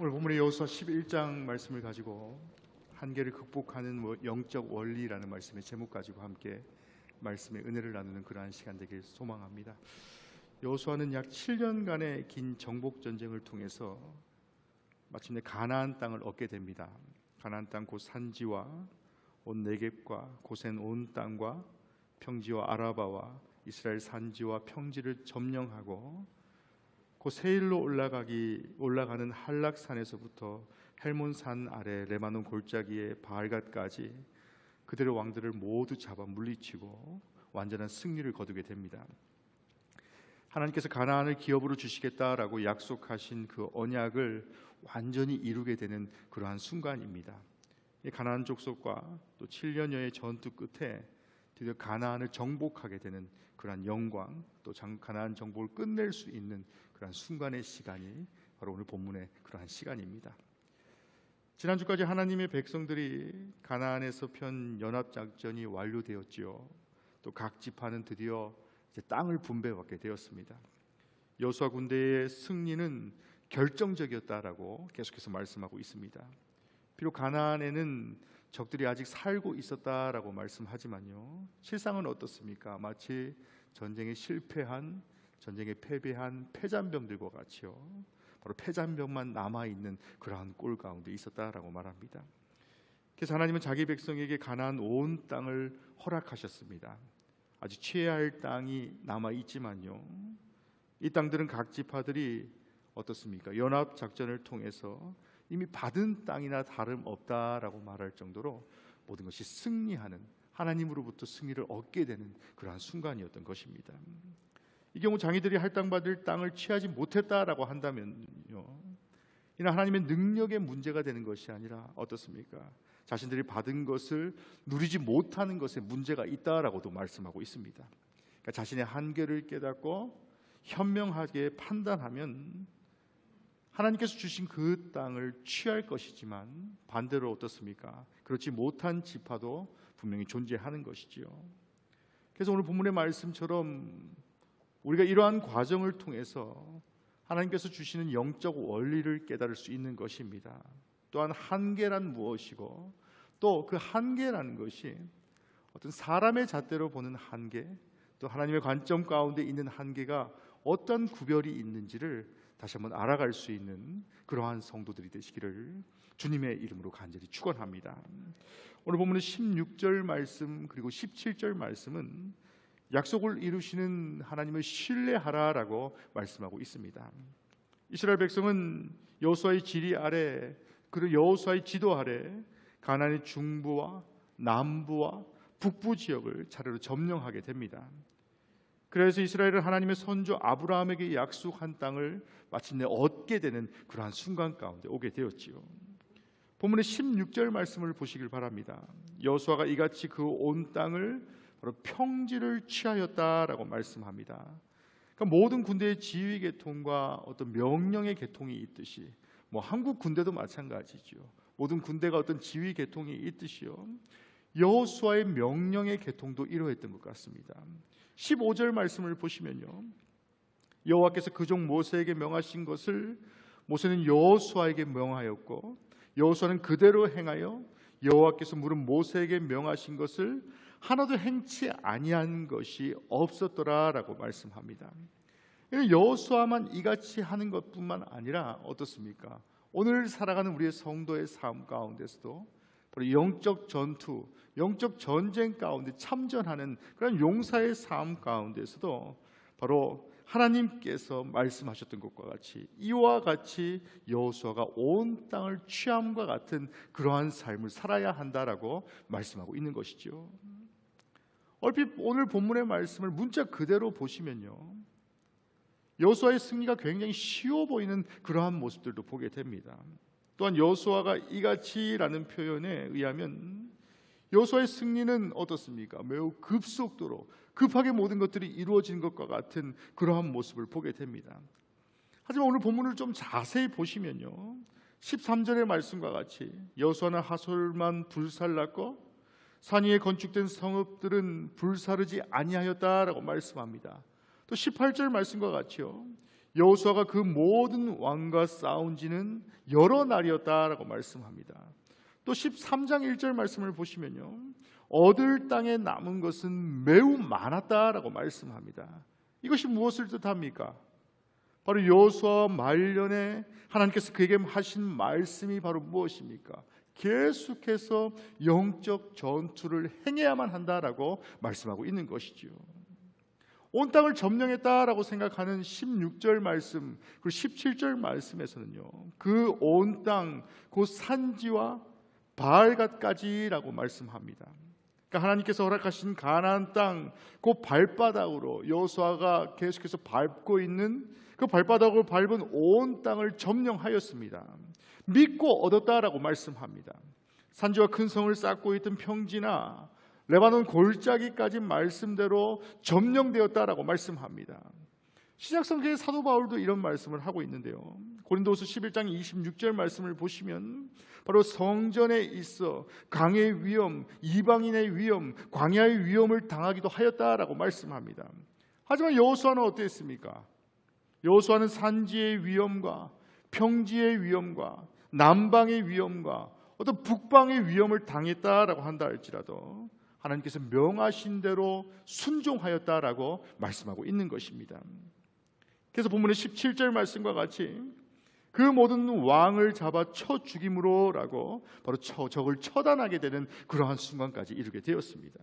오늘 본문의 여호수아 11장 말씀을 가지고 한계를 극복하는 영적 원리라는 말씀의 제목 가지고 함께 말씀의 은혜를 나누는 그러한 시간 되길 소망합니다. 여호수아는 약 7년간의 긴 정복 전쟁을 통해서 마침내 가나안 땅을 얻게 됩니다. 가나안 땅 곧 산지와 온 네겝과 고센 온 땅과 평지와 아라바와 이스라엘 산지와 평지를 점령하고 그 세일로 올라가는 한락산에서부터 헬몬산 아래 레바논 골짜기의 바알갓까지 그들의 왕들을 모두 잡아 물리치고 완전한 승리를 거두게 됩니다. 하나님께서 가나안을 기업으로 주시겠다라고 약속하신 그 언약을 완전히 이루게 되는 그러한 순간입니다. 가나안 족속과 또 7년여의 전투 끝에 드디어 가나안을 정복하게 되는 그러한 영광, 또 가나안 정복을 끝낼 수 있는 그러한 순간의 시간이 바로 오늘 본문의 그러한 시간입니다. 지난주까지 하나님의 백성들이 가나안에서 편 연합작전이 완료되었지요. 또 각 지파는 드디어 이제 땅을 분배받게 되었습니다. 여호수아 군대의 승리는 결정적이었다라고 계속해서 말씀하고 있습니다. 비록 가나안에는 적들이 아직 살고 있었다라고 말씀하지만요, 실상은 어떻습니까? 마치 전쟁에 실패한, 전쟁에 패배한 패잔병들과 같이요, 바로 패잔병만 남아있는 그러한 꼴 가운데 있었다라고 말합니다. 그래서 하나님은 자기 백성에게 가나안 온 땅을 허락하셨습니다. 아직 취해야 할 땅이 남아있지만요, 이 땅들은 각 지파들이 어떻습니까? 연합작전을 통해서 이미 받은 땅이나 다름없다라고 말할 정도로 모든 것이 승리하는, 하나님으로부터 승리를 얻게 되는 그러한 순간이었던 것입니다. 이 경우 장이들이 할당받을 땅을 취하지 못했다라고 한다면요, 이는 하나님의 능력의 문제가 되는 것이 아니라 어떻습니까? 자신들이 받은 것을 누리지 못하는 것에 문제가 있다라고도 말씀하고 있습니다. 그러니까 자신의 한계를 깨닫고 현명하게 판단하면 하나님께서 주신 그 땅을 취할 것이지만, 반대로 어떻습니까? 그렇지 못한 지파도 분명히 존재하는 것이지요. 그래서 오늘 본문의 말씀처럼 우리가 이러한 과정을 통해서 하나님께서 주시는 영적 원리를 깨달을 수 있는 것입니다. 또한 한계란 무엇이고, 또 그 한계라는 것이 어떤 사람의 잣대로 보는 한계, 또 하나님의 관점 가운데 있는 한계가 어떤 구별이 있는지를 다시 한번 알아갈 수 있는 그러한 성도들이 되시기를 주님의 이름으로 간절히 축원합니다. 오늘 본문의 16절 말씀 그리고 17절 말씀은 약속을 이루시는 하나님을 신뢰하라라고 말씀하고 있습니다. 이스라엘 백성은 여호수아의 지리 아래, 그리고 여호수아의 지도 아래 가나안의 중부와 남부와 북부 지역을 차례로 점령하게 됩니다. 그래서 이스라엘은 하나님의 선조 아브라함에게 약속한 땅을 마침내 얻게 되는 그러한 순간 가운데 오게 되었지요. 본문의 16절 말씀을 보시길 바랍니다. 여호수아가 이같이 그 온 땅을 바로 평지를 취하였다라고 말씀합니다. 그러니까 모든 군대의 지휘 계통과 어떤 명령의 계통이 있듯이, 한국 군대도 마찬가지죠. 모든 군대가 어떤 지휘 계통이 있듯이요, 여호수아의 명령의 계통도 이러했던 것 같습니다. 15절 말씀을 보시면요, 여호와께서 그 종 모세에게 명하신 것을 모세는 여호수아에게 명하였고 여호수아는 그대로 행하여 여호와께서 물은 모세에게 명하신 것을 하나도 행치 아니한 것이 없었더라라고 말씀합니다. 여호수아만 이같이 하는 것뿐만 아니라 어떻습니까? 오늘 살아가는 우리의 성도의 삶 가운데서도 바로 영적 전투, 영적 전쟁 가운데 참전하는 그런 용사의 삶 가운데서도 바로 하나님께서 말씀하셨던 것과 같이 이와 같이 여호수아가 온 땅을 취함과 같은 그러한 삶을 살아야 한다라고 말씀하고 있는 것이죠. 얼핏 오늘 본문의 말씀을 문자 그대로 보시면요, 여호수아의 승리가 굉장히 쉬워 보이는 그러한 모습들도 보게 됩니다. 또한 여호수아가 이같이라는 표현에 의하면 여호수아의 승리는 어떻습니까? 매우 급속도로 급하게 모든 것들이 이루어진 것과 같은 그러한 모습을 보게 됩니다. 하지만 오늘 본문을 좀 자세히 보시면요, 13절의 말씀과 같이 여호수아는 하솔만 불살랐고 산 위에 건축된 성읍들은 불사르지 아니하였다라고 말씀합니다. 또 18절 말씀과 같이요, 여호수아가 그 모든 왕과 싸운 지는 여러 날이었다라고 말씀합니다. 또 13장 1절 말씀을 보시면요, 얻을 땅에 남은 것은 매우 많았다라고 말씀합니다. 이것이 무엇을 뜻합니까? 바로 여호수아 말년에 하나님께서 그에게 하신 말씀이 바로 무엇입니까? 계속해서 영적 전투를 행해야만 한다라고 말씀하고 있는 것이지요. 온 땅을 점령했다라고 생각하는 16절 말씀 그리고 17절 말씀에서는요, 그 온 땅, 그 산지와 바알갓까지라고 말씀합니다. 그러니까 하나님께서 허락하신 가나안 땅, 그 발바닥으로 여호수아가 계속해서 밟고 있는 그 발바닥으로 밟은 온 땅을 점령하였습니다. 믿고 얻었다라고 말씀합니다. 산지와 큰 성을 쌓고 있던 평지나 레바논 골짜기까지 말씀대로 점령되었다라고 말씀합니다. 신약성경의 사도 바울도 이런 말씀을 하고 있는데요, 고린도후서 11장 26절 말씀을 보시면 바로 성전에 있어 강의 위험, 이방인의 위험, 광야의 위험을 당하기도 하였다라고 말씀합니다. 하지만 여호수아는 어땠습니까? 여호수아는 산지의 위험과 평지의 위험과 남방의 위험과 어떤 북방의 위험을 당했다라고 한다 할지라도 하나님께서 명하신 대로 순종하였다라고 말씀하고 있는 것입니다. 그래서 본문의 17절 말씀과 같이 그 모든 왕을 잡아 쳐 죽임으로라고 바로 적을 처단하게 되는 그러한 순간까지 이르게 되었습니다.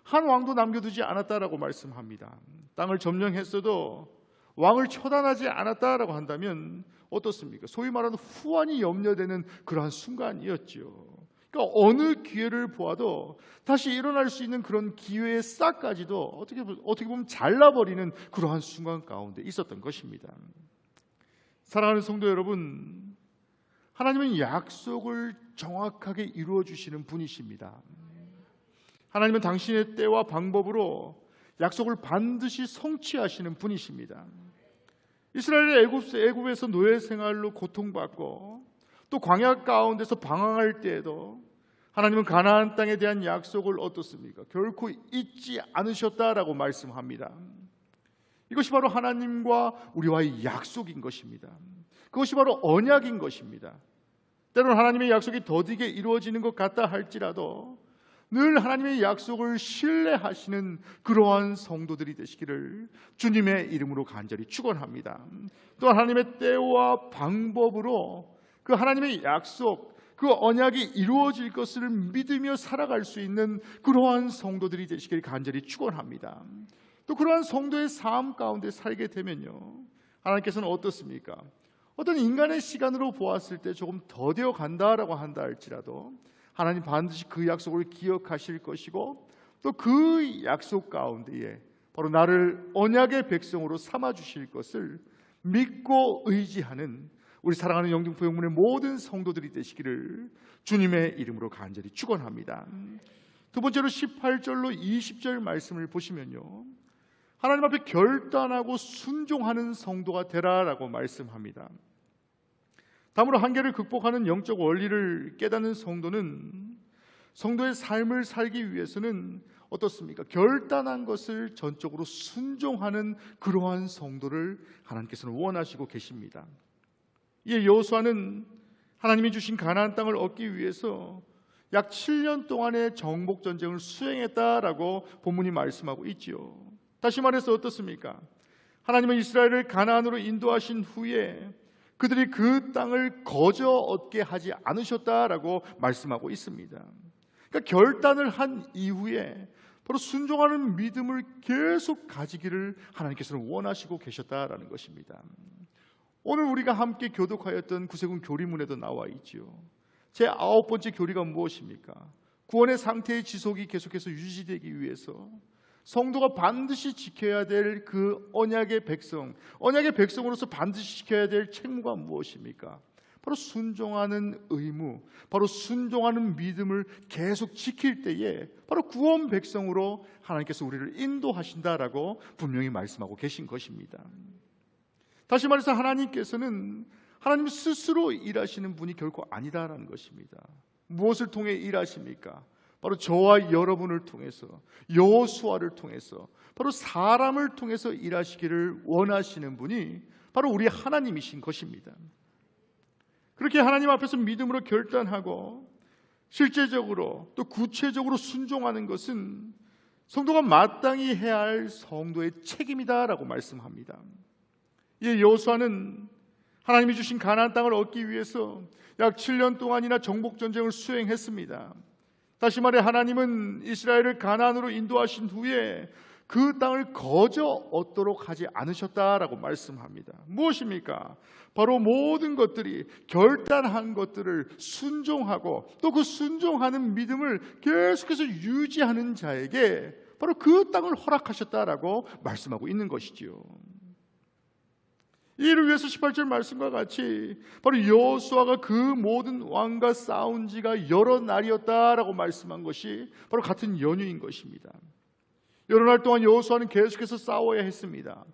한 왕도 남겨두지 않았다라고 말씀합니다. 땅을 점령했어도 왕을 처단하지 않았다라고 한다면 어떻습니까? 소위 말하는 후환이 염려되는 그러한 순간이었죠. 그러니까 어느 기회를 보아도 다시 일어날 수 있는 그런 기회의 싹까지도 어떻게 보면 잘라버리는 그러한 순간 가운데 있었던 것입니다. 사랑하는 성도 여러분, 하나님은 약속을 정확하게 이루어 주시는 분이십니다. 하나님은 당신의 때와 방법으로 약속을 반드시 성취하시는 분이십니다. 이스라엘의 애굽에서 노예 생활로 고통받고 또 광야 가운데서 방황할 때에도 하나님은 가나안 땅에 대한 약속을 어떻습니까? 결코 잊지 않으셨다라고 말씀합니다. 이것이 바로 하나님과 우리와의 약속인 것입니다. 그것이 바로 언약인 것입니다. 때로는 하나님의 약속이 더디게 이루어지는 것 같다 할지라도 늘 하나님의 약속을 신뢰하시는 그러한 성도들이 되시기를 주님의 이름으로 간절히 축원합니다. 또 하나님의 때와 방법으로 그 하나님의 약속, 그 언약이 이루어질 것을 믿으며 살아갈 수 있는 그러한 성도들이 되시길 간절히 축원합니다. 또 그러한 성도의 삶 가운데 살게 되면요, 하나님께서는 어떻습니까? 어떤 인간의 시간으로 보았을 때 조금 더뎌 간다라고 한다 할지라도 하나님 반드시 그 약속을 기억하실 것이고 또 그 약속 가운데에 바로 나를 언약의 백성으로 삼아 주실 것을 믿고 의지하는 우리 사랑하는 영등포 영문의 모든 성도들이 되시기를 주님의 이름으로 간절히 축원합니다. 두 번째로 18절로 20절 말씀을 보시면요, 하나님 앞에 결단하고 순종하는 성도가 되라라고 말씀합니다. 다음으로 한계를 극복하는 영적 원리를 깨닫는 성도는 성도의 삶을 살기 위해서는 어떻습니까? 결단한 것을 전적으로 순종하는 그러한 성도를 하나님께서는 원하시고 계십니다. 이에 여호수아는 하나님이 주신 가나안 땅을 얻기 위해서 약 7년 동안의 정복 전쟁을 수행했다라고 본문이 말씀하고 있지요. 다시 말해서 어떻습니까? 하나님은 이스라엘을 가나안으로 인도하신 후에 그들이 그 땅을 거저 얻게 하지 않으셨다라고 말씀하고 있습니다. 그러니까 결단을 한 이후에 바로 순종하는 믿음을 계속 가지기를 하나님께서는 원하시고 계셨다라는 것입니다. 오늘 우리가 함께 교독하였던 구세군 교리문에도 나와 있지요. 제 9번째 교리가 무엇입니까? 구원의 상태의 지속이 계속해서 유지되기 위해서 성도가 반드시 지켜야 될 그 언약의 백성, 언약의 백성으로서 반드시 지켜야 될 책무가 무엇입니까? 바로 순종하는 의무, 바로 순종하는 믿음을 계속 지킬 때에 바로 구원 백성으로 하나님께서 우리를 인도하신다라고 분명히 말씀하고 계신 것입니다. 다시 말해서 하나님께서는 하나님 스스로 일하시는 분이 결코 아니다라는 것입니다. 무엇을 통해 일하십니까? 바로 저와 여러분을 통해서, 여호수아를 통해서, 바로 사람을 통해서 일하시기를 원하시는 분이 바로 우리 하나님이신 것입니다. 그렇게 하나님 앞에서 믿음으로 결단하고 실제적으로 또 구체적으로 순종하는 것은 성도가 마땅히 해야 할 성도의 책임이다라고 말씀합니다. 이 여호수아는 하나님이 주신 가나안 땅을 얻기 위해서 약 7년 동안이나 정복 전쟁을 수행했습니다. 다시 말해 하나님은 이스라엘을 가나안으로 인도하신 후에 그 땅을 거저 얻도록 하지 않으셨다라고 말씀합니다. 무엇입니까? 바로 모든 것들이 결단한 것들을 순종하고 또 그 순종하는 믿음을 계속해서 유지하는 자에게 바로 그 땅을 허락하셨다라고 말씀하고 있는 것이지요. 이를 위해서 18절 말씀과 같이 바로 여호수아가 그 모든 왕과 싸운 지가 여러 날이었다라고 말씀한 것이 바로 같은 연유인 것입니다. 여러 날 동안 여호수아는 계속해서 싸워야 했습니다.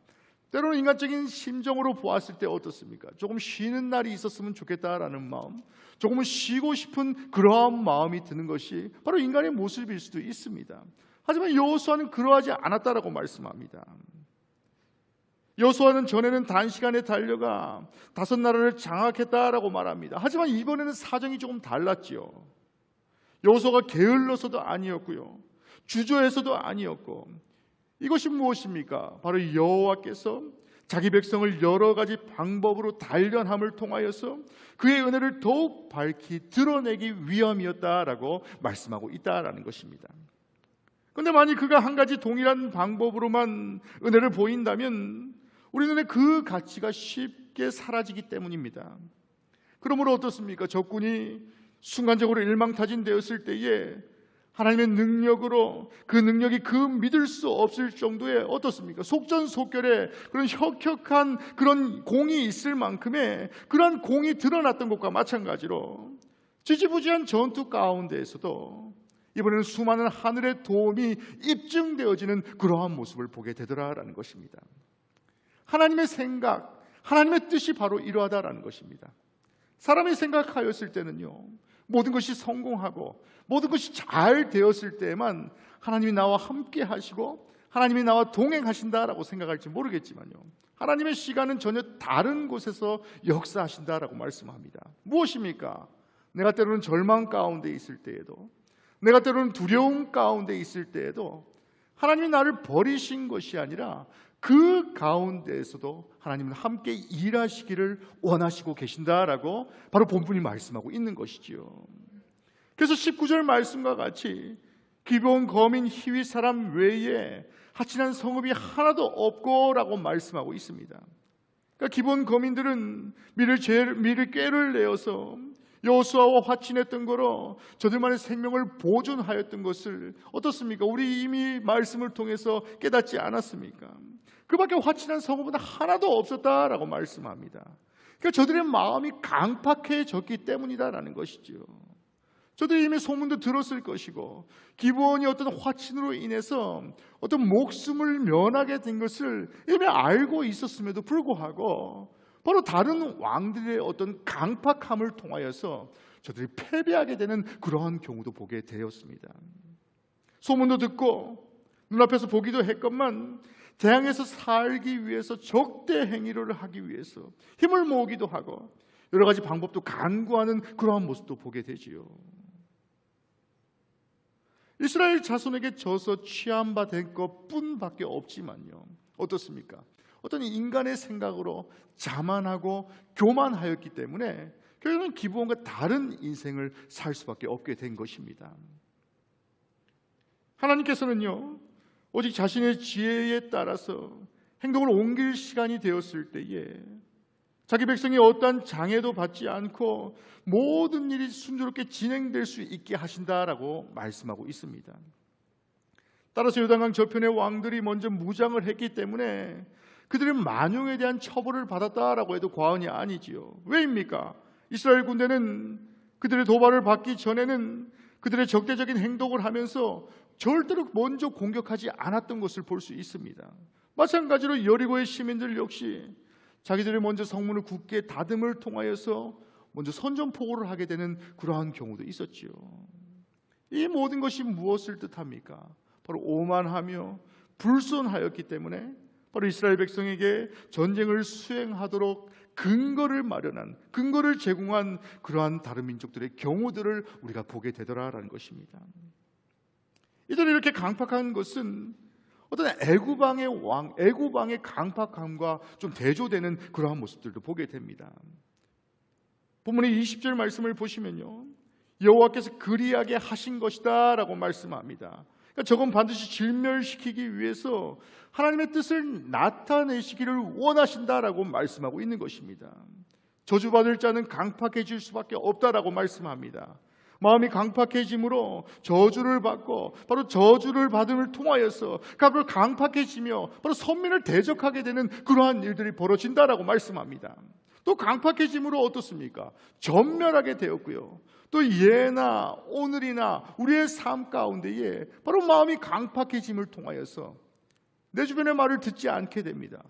때로는 인간적인 심정으로 보았을 때 어떻습니까? 조금 쉬는 날이 있었으면 좋겠다라는 마음, 조금은 쉬고 싶은 그러한 마음이 드는 것이 바로 인간의 모습일 수도 있습니다. 하지만 여호수아는 그러하지 않았다라고 말씀합니다. 여호수아는 전에는 단시간에 달려가 5나라를 장악했다라고 말합니다. 하지만 이번에는 사정이 조금 달랐지요. 여호수아가 게을러서도 아니었고요, 주저해서도 아니었고, 이것이 무엇입니까? 바로 여호와께서 자기 백성을 여러 가지 방법으로 단련함을 통하여서 그의 은혜를 더욱 밝히 드러내기 위함이었다라고 말씀하고 있다라는 것입니다. 그런데 만약 그가 한 가지 동일한 방법으로만 은혜를 보인다면 우리 눈에 그 가치가 쉽게 사라지기 때문입니다. 그러므로 어떻습니까? 적군이 순간적으로 일망타진되었을 때에 하나님의 능력으로 그 능력이 그 믿을 수 없을 정도의 어떻습니까? 속전속결의 그런 혁혁한 그런 공이 있을 만큼의 그런 공이 드러났던 것과 마찬가지로 지지부지한 전투 가운데에서도 이번에는 수많은 하늘의 도움이 입증되어지는 그러한 모습을 보게 되더라라는 것입니다. 하나님의 생각, 하나님의 뜻이 바로 이러하다라는 것입니다. 사람이 생각하였을 때는요, 모든 것이 성공하고 모든 것이 잘 되었을 때에만 하나님이 나와 함께 하시고 하나님이 나와 동행하신다라고 생각할지 모르겠지만요, 하나님의 시간은 전혀 다른 곳에서 역사하신다라고 말씀합니다. 무엇입니까? 내가 때로는 절망 가운데 있을 때에도, 내가 때로는 두려움 가운데 있을 때에도 하나님이 나를 버리신 것이 아니라 그 가운데에서도 하나님은 함께 일하시기를 원하시고 계신다라고 바로 본문이 말씀하고 있는 것이지요. 그래서 19절 말씀과 같이 기브온, 거민, 히위 사람 외에 하친한 성읍이 하나도 없고 라고 말씀하고 있습니다. 그러니까 기브온 거민들은 밀을 꾀를 내어서 여호수아와 화친했던 거로 저들만의 생명을 보존하였던 것을 어떻습니까? 우리 이미 말씀을 통해서 깨닫지 않았습니까? 그 밖에 화친한 성읍은 하나도 없었다라고 말씀합니다. 그러니까 저들의 마음이 강팍해졌기 때문이다라는 것이죠. 저들이 이미 소문도 들었을 것이고 기브온이 어떤 화친으로 인해서 어떤 목숨을 면하게 된 것을 이미 알고 있었음에도 불구하고 바로 다른 왕들의 어떤 강팍함을 통하여서 저들이 패배하게 되는 그러한 경우도 보게 되었습니다. 소문도 듣고 눈앞에서 보기도 했건만 대항에서 살기 위해서 적대 행위를 하기 위해서 힘을 모으기도 하고 여러 가지 방법도 간구하는 그러한 모습도 보게 되지요. 이스라엘 자손에게 져서 취한 바 된 것뿐밖에 없지만요, 어떻습니까? 어떤 인간의 생각으로 자만하고 교만하였기 때문에 결국은 기브온과 다른 인생을 살 수밖에 없게 된 것입니다. 하나님께서는요, 오직 자신의 지혜에 따라서 행동을 옮길 시간이 되었을 때에 자기 백성이 어떠한 장애도 받지 않고 모든 일이 순조롭게 진행될 수 있게 하신다라고 말씀하고 있습니다. 따라서 요단강 저편의 왕들이 먼저 무장을 했기 때문에 그들의 만용에 대한 처벌을 받았다라고 해도 과언이 아니지요. 왜입니까? 이스라엘 군대는 그들의 도발을 받기 전에는 그들의 적대적인 행동을 하면서 절대로 먼저 공격하지 않았던 것을 볼 수 있습니다. 마찬가지로 여리고의 시민들 역시 자기들이 먼저 성문을 굳게 다듬을 통하여서 먼저 선전포고를 하게 되는 그러한 경우도 있었지요. 이 모든 것이 무엇을 뜻합니까? 바로 오만하며 불손하였기 때문에 바로 이스라엘 백성에게 전쟁을 수행하도록 근거를 마련한, 근거를 제공한 그러한 다른 민족들의 경우들을 우리가 보게 되더라라는 것입니다. 이들이 이렇게 강팍한 것은 어떤 애굽왕의 강팍함과 좀 대조되는 그러한 모습들도 보게 됩니다. 본문의 20절 말씀을 보시면요, 여호와께서 그리하게 하신 것이다 라고 말씀합니다. 그러니까 저건 반드시 진멸시키기 위해서 하나님의 뜻을 나타내시기를 원하신다라고 말씀하고 있는 것입니다. 저주받을 자는 강팍해질 수밖에 없다라고 말씀합니다. 마음이 강팍해짐으로 저주를 받고 바로 저주를 받음을 통하여서 바로 강팍해지며 바로 선민을 대적하게 되는 그러한 일들이 벌어진다라고 말씀합니다. 또 강팍해짐으로 어떻습니까? 전멸하게 되었고요. 또 예나 오늘이나 우리의 삶 가운데에 바로 마음이 강팍해짐을 통하여서 내 주변의 말을 듣지 않게 됩니다.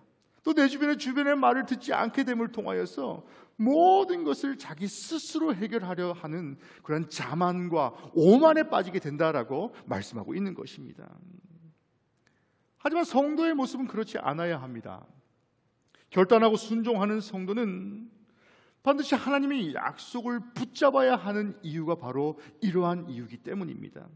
또 내 주변의 말을 듣지 않게 됨을 통하여서 모든 것을 자기 스스로 해결하려 하는 그런 자만과 오만에 빠지게 된다라고 말씀하고 있는 것입니다. 하지만 성도의 모습은 그렇지 않아야 합니다. 결단하고 순종하는 성도는 반드시 하나님의 약속을 붙잡아야 하는 이유가 바로 이러한 이유이기 때문입니다.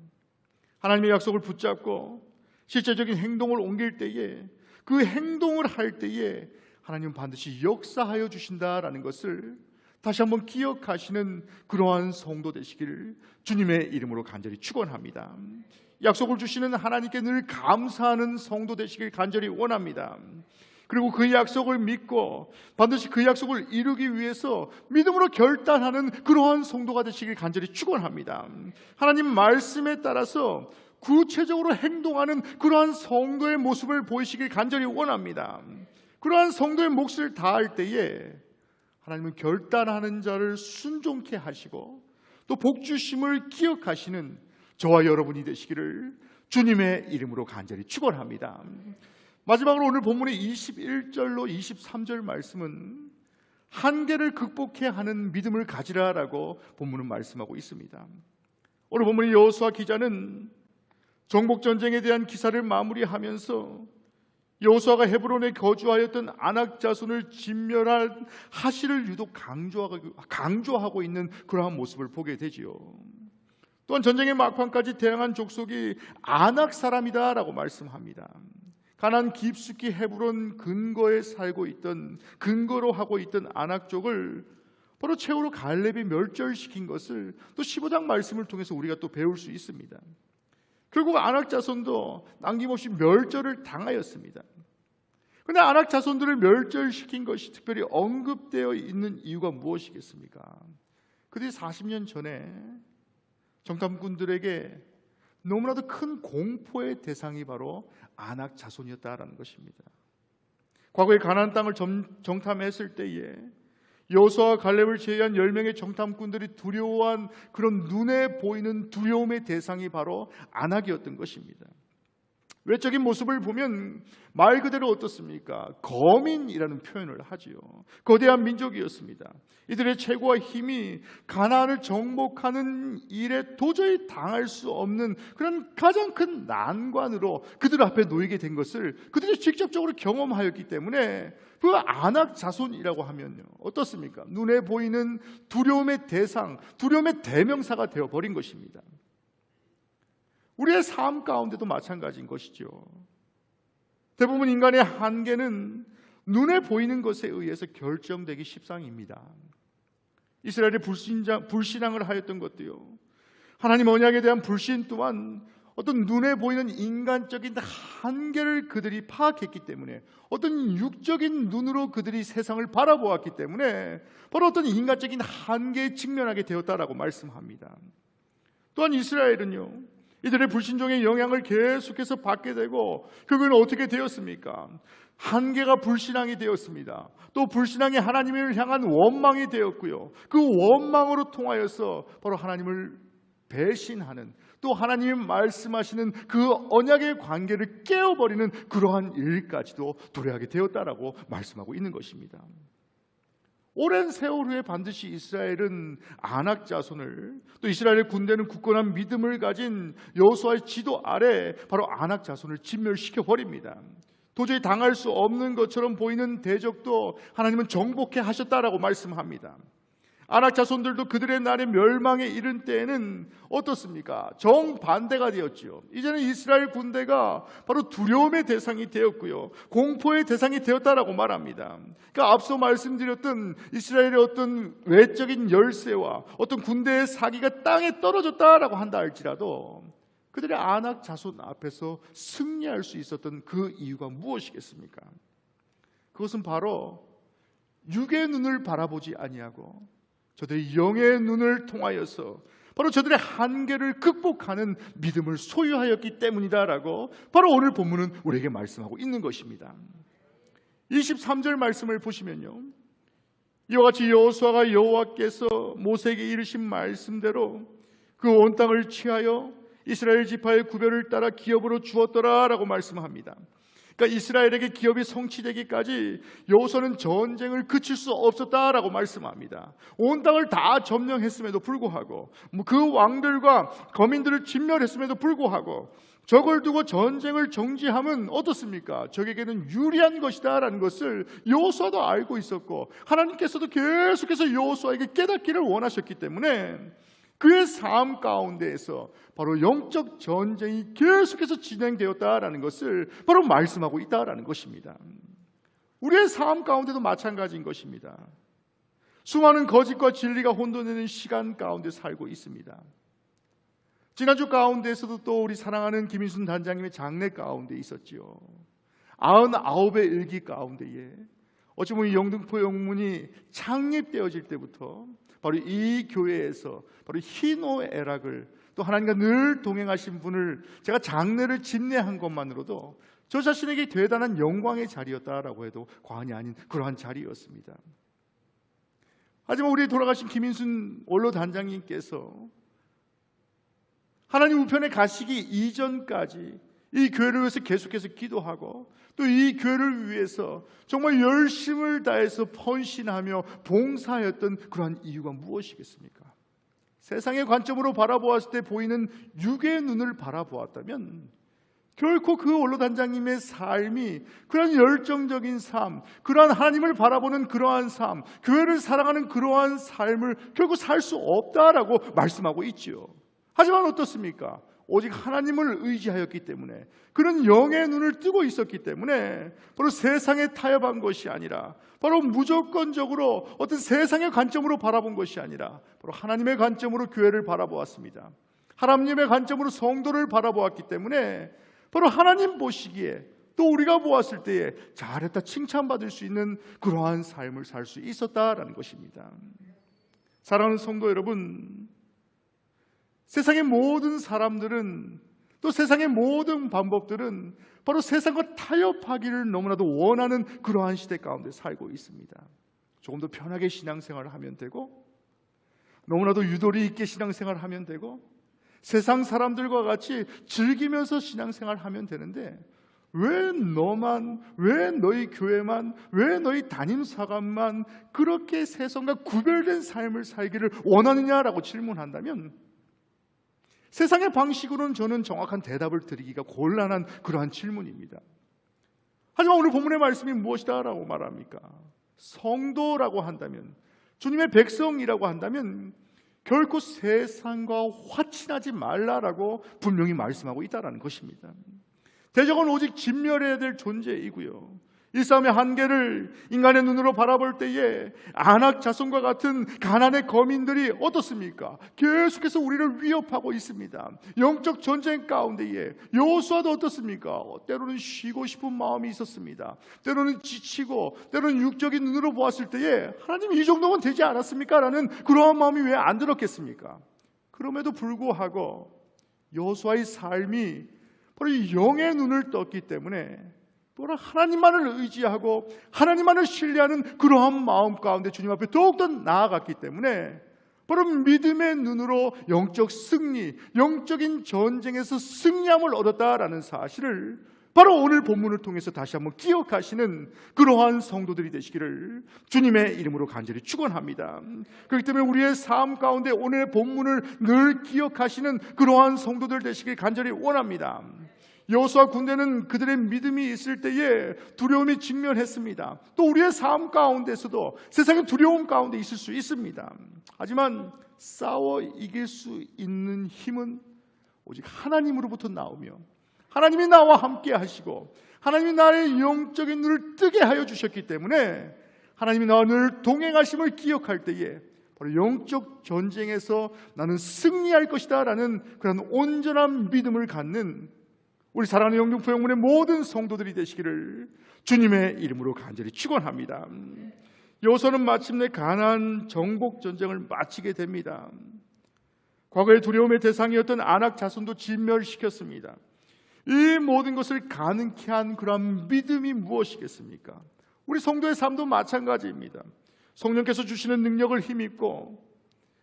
하나님의 약속을 붙잡고 실제적인 행동을 옮길 때에 그 행동을 할 때에 하나님은 반드시 역사하여 주신다라는 것을 다시 한번 기억하시는 그러한 성도 되시기를 주님의 이름으로 간절히 축원합니다. 약속을 주시는 하나님께 늘 감사하는 성도 되시길 간절히 원합니다. 그리고 그 약속을 믿고 반드시 그 약속을 이루기 위해서 믿음으로 결단하는 그러한 성도가 되시길 간절히 축원합니다. 하나님 말씀에 따라서 구체적으로 행동하는 그러한 성도의 모습을 보이시길 간절히 원합니다. 그러한 성도의 몫을 다할 때에 하나님은 결단하는 자를 순종케 하시고 또 복주심을 기억하시는 저와 여러분이 되시기를 주님의 이름으로 간절히 축원합니다. 마지막으로 오늘 본문의 21절로 23절 말씀은 한계를 극복해야 하는 믿음을 가지라라고 본문은 말씀하고 있습니다. 오늘 본문의 여호수아 기자는 정복전쟁에 대한 기사를 마무리하면서 여호수아가 헤브론에 거주하였던 아낙 자손을 진멸한 하실을 유독 강조하고 있는 그러한 모습을 보게 되지요. 또한 전쟁의 막판까지 대항한 족속이 아낙 사람이다라고 말씀합니다. 가나안 깊숙이 헤브론 근거에 살고 있던, 근거로 하고 있던 아낙족을 바로 최후로 갈렙이 멸절시킨 것을 또 15장 말씀을 통해서 우리가 또 배울 수 있습니다. 결국 아낙 자손도 남김없이 멸절을 당하였습니다. 그런데 아낙 자손들을 멸절시킨 것이 특별히 언급되어 있는 이유가 무엇이겠습니까? 그들이 40년 전에 정탐꾼들에게 너무나도 큰 공포의 대상이 바로 아낙 자손이었다라는 것입니다. 과거에 가나안 땅을 정탐했을 때에 여호수아와 갈렙을 제외한 10명의 정탐꾼들이 두려워한 그런 눈에 보이는 두려움의 대상이 바로 아낙이었던 것입니다. 외적인 모습을 보면 말 그대로 어떻습니까? 거민이라는 표현을 하지요. 거대한 민족이었습니다. 이들의 최고와 힘이 가나안을 정복하는 일에 도저히 당할 수 없는 그런 가장 큰 난관으로 그들 앞에 놓이게 된 것을 그들이 직접적으로 경험하였기 때문에 그 아낙 자손이라고 하면요, 어떻습니까? 눈에 보이는 두려움의 대상, 두려움의 대명사가 되어버린 것입니다. 우리의 삶 가운데도 마찬가지인 것이죠. 대부분 인간의 한계는 눈에 보이는 것에 의해서 결정되기 십상입니다. 이스라엘이 불신앙을 하였던 것도요, 하나님 언약에 대한 불신 또한 어떤 눈에 보이는 인간적인 한계를 그들이 파악했기 때문에, 어떤 육적인 눈으로 그들이 세상을 바라보았기 때문에 바로 어떤 인간적인 한계에 직면하게 되었다라고 말씀합니다. 또한 이스라엘은요, 이들의 불신종의 영향을 계속해서 받게 되고 그건 어떻게 되었습니까? 한계가 불신앙이 되었습니다. 또 불신앙이 하나님을 향한 원망이 되었고요, 그 원망으로 통하여서 바로 하나님을 배신하는, 또 하나님이 말씀하시는 그 언약의 관계를 깨어버리는 그러한 일까지도 도래하게 되었다라고 말씀하고 있는 것입니다. 오랜 세월 후에 반드시 이스라엘은 아낙 자손을, 또 이스라엘의 군대는 굳건한 믿음을 가진 여호수아의 지도 아래 바로 아낙 자손을 진멸시켜 버립니다. 도저히 당할 수 없는 것처럼 보이는 대적도 하나님은 정복해 하셨다라고 말씀합니다. 아낙 자손들도 그들의 날에 멸망에 이른 때에는 어떻습니까? 정반대가 되었죠. 이제는 이스라엘 군대가 바로 두려움의 대상이 되었고요, 공포의 대상이 되었다라고 말합니다. 그러니까 앞서 말씀드렸던 이스라엘의 어떤 외적인 열세와 어떤 군대의 사기가 땅에 떨어졌다라고 한다 할지라도 그들의 아낙 자손 앞에서 승리할 수 있었던 그 이유가 무엇이겠습니까? 그것은 바로 육의 눈을 바라보지 아니하고 저들의 영의 눈을 통하여서 바로 저들의 한계를 극복하는 믿음을 소유하였기 때문이다라고 바로 오늘 본문은 우리에게 말씀하고 있는 것입니다. 23절 말씀을 보시면요, 이와 같이 여호수아가 여호와께서 모세에게 이르신 말씀대로 그 온 땅을 취하여 이스라엘 지파의 구별을 따라 기업으로 주었더라라고 말씀합니다. 그러니까 이스라엘에게 기업이 성취되기까지 여호수아는 전쟁을 그칠 수 없었다라고 말씀합니다. 온 땅을 다 점령했음에도 불구하고, 그 왕들과 거민들을 진멸했음에도 불구하고 적을 두고 전쟁을 정지함은 어떻습니까? 적에게는 유리한 것이다라는 것을 여호수아도 알고 있었고, 하나님께서도 계속해서 여호수아에게 깨닫기를 원하셨기 때문에 그의 삶 가운데에서 바로 영적 전쟁이 계속해서 진행되었다라는 것을 바로 말씀하고 있다라는 것입니다. 우리의 삶 가운데도 마찬가지인 것입니다. 수많은 거짓과 진리가 혼돈되는 시간 가운데 살고 있습니다. 지난주 가운데에서도 또 우리 사랑하는 김인순 단장님의 장례 가운데 있었지요. 99의 일기 가운데에 어찌 보면 영등포 영문이 창립되어질 때부터 바로 이 교회에서 바로 희노애락을, 또 하나님과 늘 동행하신 분을 제가 장례를 집례한 것만으로도 저 자신에게 대단한 영광의 자리였다라고 해도 과언이 아닌 그러한 자리였습니다. 하지만 우리 돌아가신 김인순 원로 단장님께서 하나님 우편에 가시기 이전까지 이 교회를 위해서 계속해서 기도하고 또 이 교회를 위해서 정말 열심을 다해서 헌신하며 봉사하였던 그러한 이유가 무엇이겠습니까? 세상의 관점으로 바라보았을 때 보이는 육의 눈을 바라보았다면 결코 그 원로단장님의 삶이 그러한 열정적인 삶, 그러한 하나님을 바라보는 그러한 삶, 교회를 사랑하는 그러한 삶을 결코 살 수 없다라고 말씀하고 있지요. 하지만 어떻습니까? 오직 하나님을 의지하였기 때문에, 그런 영의 눈을 뜨고 있었기 때문에 바로 세상에 타협한 것이 아니라, 바로 무조건적으로 어떤 세상의 관점으로 바라본 것이 아니라 바로 하나님의 관점으로 교회를 바라보았습니다. 하나님의 관점으로 성도를 바라보았기 때문에 바로 하나님 보시기에, 또 우리가 보았을 때에 잘했다 칭찬받을 수 있는 그러한 삶을 살 수 있었다라는 것입니다. 사랑하는 성도 여러분, 세상의 모든 사람들은, 또 세상의 모든 방법들은 바로 세상과 타협하기를 너무나도 원하는 그러한 시대 가운데 살고 있습니다. 조금 더 편하게 신앙생활을 하면 되고, 너무나도 유도리 있게 신앙생활을 하면 되고, 세상 사람들과 같이 즐기면서 신앙생활을 하면 되는데, 왜 너만, 왜 너희 교회만, 왜 너희 담임사관만 그렇게 세상과 구별된 삶을 살기를 원하느냐라고 질문한다면, 세상의 방식으로는 저는 정확한 대답을 드리기가 곤란한 그러한 질문입니다. 하지만 오늘 본문의 말씀이 무엇이다라고 말합니까? 성도라고 한다면, 주님의 백성이라고 한다면 결코 세상과 화친하지 말라라고 분명히 말씀하고 있다는 것입니다. 대적은 오직 진멸해야 될 존재이고요, 이 싸움의 한계를 인간의 눈으로 바라볼 때에 안악 자손과 같은 가난의 거민들이 어떻습니까? 계속해서 우리를 위협하고 있습니다. 영적 전쟁 가운데에 여호수아도 어떻습니까? 때로는 쉬고 싶은 마음이 있었습니다. 때로는 지치고, 때로는 육적인 눈으로 보았을 때에 하나님 이 정도면 되지 않았습니까? 라는 그러한 마음이 왜 안 들었겠습니까? 그럼에도 불구하고 여호수아의 삶이 바로 이 영의 눈을 떴기 때문에 바로 하나님만을 의지하고 하나님만을 신뢰하는 그러한 마음 가운데 주님 앞에 더욱더 나아갔기 때문에 바로 믿음의 눈으로 영적 승리, 영적인 전쟁에서 승리함을 얻었다라는 사실을 바로 오늘 본문을 통해서 다시 한번 기억하시는 그러한 성도들이 되시기를 주님의 이름으로 간절히 축원합니다. 그렇기 때문에 우리의 삶 가운데 오늘 본문을 늘 기억하시는 그러한 성도들 되시길 간절히 원합니다. 여호수아 군대는 그들의 믿음이 있을 때에 두려움이 직면했습니다. 또 우리의 삶 가운데서도 세상의 두려움 가운데 있을 수 있습니다. 하지만 싸워 이길 수 있는 힘은 오직 하나님으로부터 나오며, 하나님이 나와 함께 하시고 하나님이 나의 영적인 눈을 뜨게 하여 주셨기 때문에 하나님이 나와 늘 동행하심을 기억할 때에 바로 영적 전쟁에서 나는 승리할 것이다 라는 그런 온전한 믿음을 갖는 우리 사랑하는 영등포 영문의 모든 성도들이 되시기를 주님의 이름으로 간절히 축원합니다. 여호수아는 마침내 가나안 정복 전쟁을 마치게 됩니다. 과거의 두려움의 대상이었던 아낙 자손도 진멸시켰습니다. 이 모든 것을 가능케 한 그런 믿음이 무엇이겠습니까? 우리 성도의 삶도 마찬가지입니다. 성령께서 주시는 능력을 힘입고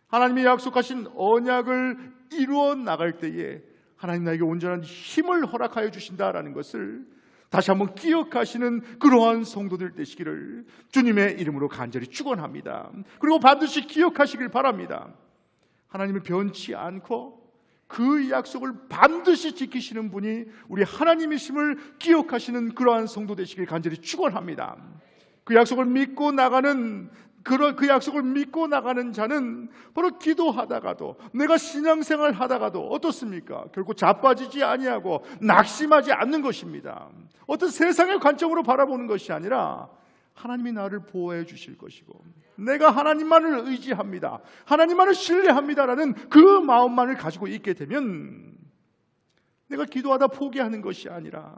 하나님이 약속하신 언약을 이루어 나갈 때에 하나님 나에게 온전한 힘을 허락하여 주신다라는 것을 다시 한번 기억하시는 그러한 성도들 되시기를 주님의 이름으로 간절히 축원합니다. 그리고 반드시 기억하시길 바랍니다. 하나님은 변치 않고 그 약속을 반드시 지키시는 분이 우리 하나님이심을 기억하시는 그러한 성도 되시길 간절히 축원합니다. 그 약속을 믿고 나가는 그 약속을 믿고 나가는 자는 바로 기도하다가도, 내가 신앙생활 하다가도 어떻습니까? 결코 자빠지지 아니하고 낙심하지 않는 것입니다. 어떤 세상의 관점으로 바라보는 것이 아니라 하나님이 나를 보호해 주실 것이고 내가 하나님만을 의지합니다, 하나님만을 신뢰합니다라는 그 마음만을 가지고 있게 되면 내가 기도하다 포기하는 것이 아니라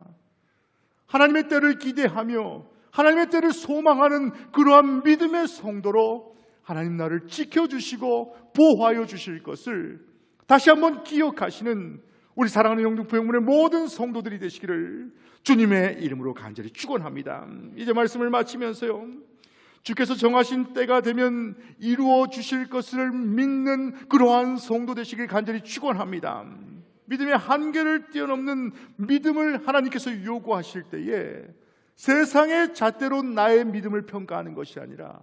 하나님의 때를 기대하며 하나님의 때를 소망하는 그러한 믿음의 성도로 하나님 나를 지켜주시고 보호하여 주실 것을 다시 한번 기억하시는 우리 사랑하는 영등포 영문의 모든 성도들이 되시기를 주님의 이름으로 간절히 축원합니다. 이제 말씀을 마치면서요, 주께서 정하신 때가 되면 이루어 주실 것을 믿는 그러한 성도 되시길 간절히 축원합니다. 믿음의 한계를 뛰어넘는 믿음을 하나님께서 요구하실 때에 세상의 잣대로 나의 믿음을 평가하는 것이 아니라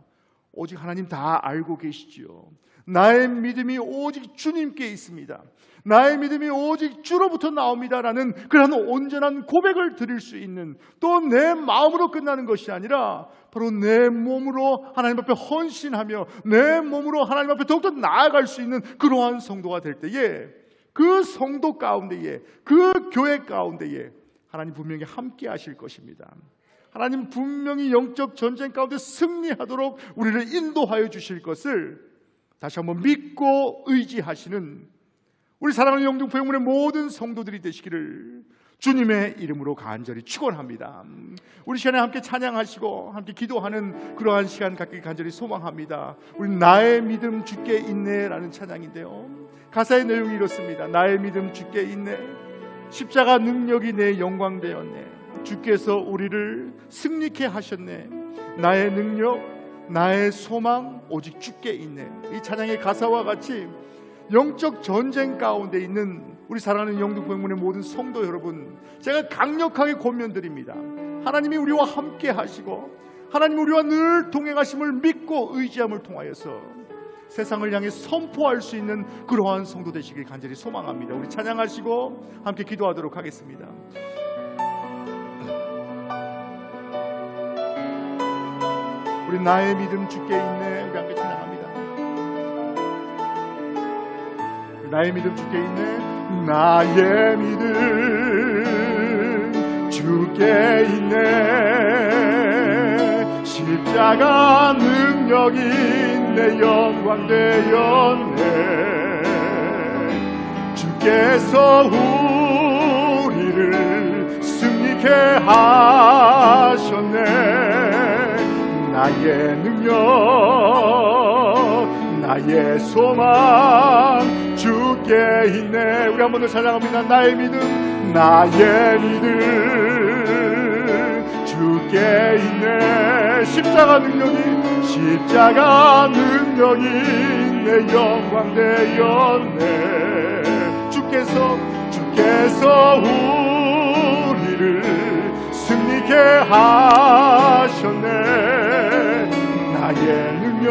오직 하나님 다 알고 계시지요. 나의 믿음이 오직 주님께 있습니다. 나의 믿음이 오직 주로부터 나옵니다라는 그런 온전한 고백을 드릴 수 있는, 또 내 마음으로 끝나는 것이 아니라 바로 내 몸으로 하나님 앞에 헌신하며 내 몸으로 하나님 앞에 더욱더 나아갈 수 있는 그러한 성도가 될 때에 그 성도 가운데에, 그 교회 가운데에 하나님 분명히 함께 하실 것입니다. 하나님 분명히 영적 전쟁 가운데 승리하도록 우리를 인도하여 주실 것을 다시 한번 믿고 의지하시는 우리 사랑하는 영등포 영문의 모든 성도들이 되시기를 주님의 이름으로 간절히 축원합니다. 우리 시간에 함께 찬양하시고 함께 기도하는 그러한 시간 갖기 간절히 소망합니다. 우리 나의 믿음 주께 있네라는 찬양인데요, 가사의 내용이 이렇습니다. 나의 믿음 주께 있네, 십자가 능력이 내 영광 되었네, 주께서 우리를 승리케 하셨네, 나의 능력 나의 소망 오직 주께 있네. 이 찬양의 가사와 같이 영적 전쟁 가운데 있는 우리 사랑하는 영등포행문의 모든 성도 여러분, 제가 강력하게 권면드립니다. 하나님이 우리와 함께 하시고 하나님이 우리와 늘 동행하심을 믿고 의지함을 통하여서 세상을 향해 선포할 수 있는 그러한 성도 되시길 간절히 소망합니다. 우리 찬양하시고 함께 기도하도록 하겠습니다. 우리 나의 믿음 주께 있네, 우리 함께 찬양합니다. 나의 믿음 주께 있네, 나의 믿음 주께 있네, 십자가 능력이 내 영광 되었네, 주께서 우리를 승리케 하셨네, 나의 능력 나의 소망 주께 있네. 우리 한 번 더 찬양합니다. 나의 믿음 나의 믿음 주께 있네, 십자가 능력이 내 영광 되었네, 주께서 우리를 승리케 하셨네, 나의 능력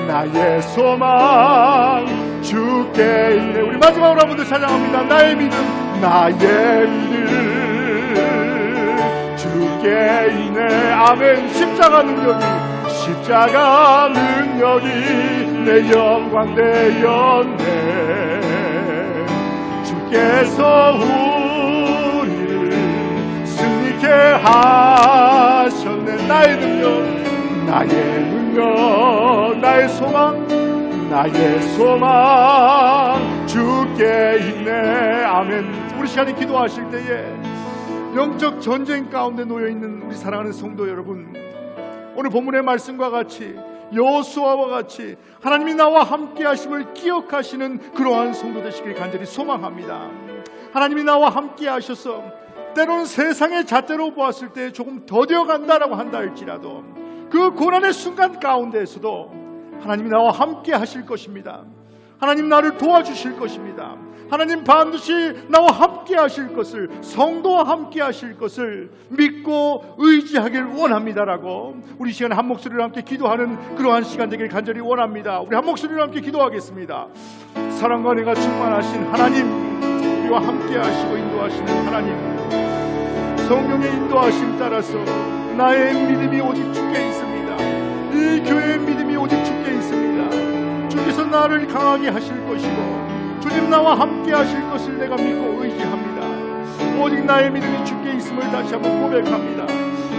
나의 소망 주께 있네. 우리 마지막으로 한 번 더 찬양합니다. 나의 믿음 주께 있네. 아멘. 십자가 능력이 내 영광 되었네, 주께서 우리를 승리케 하셨네, 나의 능력 나의 소망 주께 있네. 아멘. 우리 시간에 기도하실 때에 영적 전쟁 가운데 놓여있는 우리 사랑하는 성도 여러분, 오늘 본문의 말씀과 같이 여호수아와 같이 하나님이 나와 함께 하심을 기억하시는 그러한 성도 되시길 간절히 소망합니다. 하나님이 나와 함께 하셔서 때로는 세상의 잣대로 보았을 때 조금 더뎌간다라고 한다 할지라도 그 고난의 순간 가운데에서도 하나님이 나와 함께 하실 것입니다. 하나님 나를 도와주실 것입니다. 하나님 반드시 나와 함께 하실 것을, 성도와 함께 하실 것을 믿고 의지하길 원합니다라고 우리 시간에 한 목소리로 함께 기도하는 그러한 시간 되길 간절히 원합니다. 우리 한 목소리로 함께 기도하겠습니다. 사랑과 은혜가 충만하신 하나님, 우리와 함께 하시고 인도하시는 하나님, 성령의 인도하심 따라서 나의 믿음이 오직 주께 있습니다. 이 교회의 믿음이 오직 주께 있습니다. 주께서 나를 강하게 하실 것이고 주님 나와 함께 하실 것을 내가 믿고 의지합니다. 오직 나의 믿음이 주께 있음을 다시 한번 고백합니다.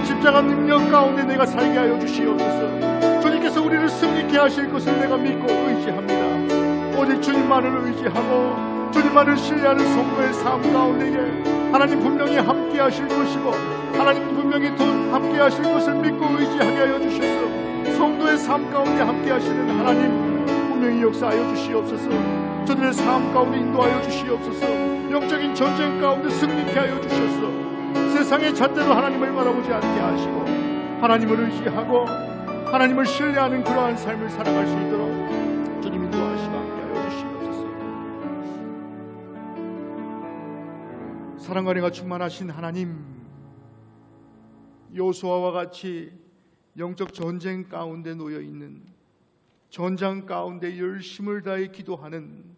십자가 능력 가운데 내가 살게 하여 주시옵소서. 주님께서 우리를 승리케 하실 것을 내가 믿고 의지합니다. 오직 주님만을 의지하고 주님만을 신뢰하는 성도의 삶 가운데에 하나님 분명히 함께 하실 것이고 하나님 분명히 함께 하실 것을 믿고 의지하게 하여 주셔서 성도의 삶 가운데 함께 하시는 하나님 분명히 역사하여 주시옵소서. 저들의 삶 가운데 인도하여 주시옵소서. 영적인 전쟁 가운데 승리케 하여 주셔서 세상의 잣대로 하나님을 바라보지 않게 하시고 하나님을 의지하고 하나님을 신뢰하는 그러한 삶을 살아갈 수 있도록 주님 인도하시고 함께 하여 주시옵소서. 사랑과 은혜가 충만하신 하나님, 여호수아와 같이 영적 전쟁 가운데 놓여있는, 전장 가운데 열심을 다해 기도하는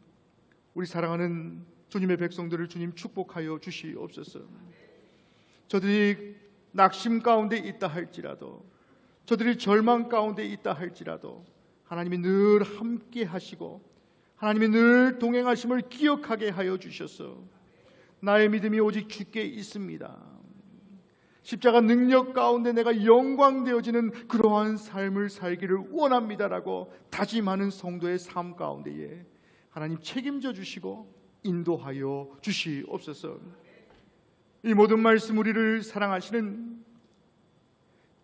우리 사랑하는 주님의 백성들을 주님 축복하여 주시옵소서. 저들이 낙심 가운데 있다 할지라도, 저들이 절망 가운데 있다 할지라도 하나님이 늘 함께 하시고 하나님이 늘 동행하심을 기억하게 하여 주셔서 나의 믿음이 오직 주께 있습니다. 십자가 능력 가운데 내가 영광되어지는 그러한 삶을 살기를 원합니다라고 다짐하는 성도의 삶 가운데에 하나님 책임져 주시고 인도하여 주시옵소서. 이 모든 말씀 우리를 사랑하시는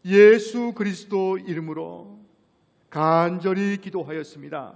예수 그리스도 이름으로 간절히 기도하였습니다.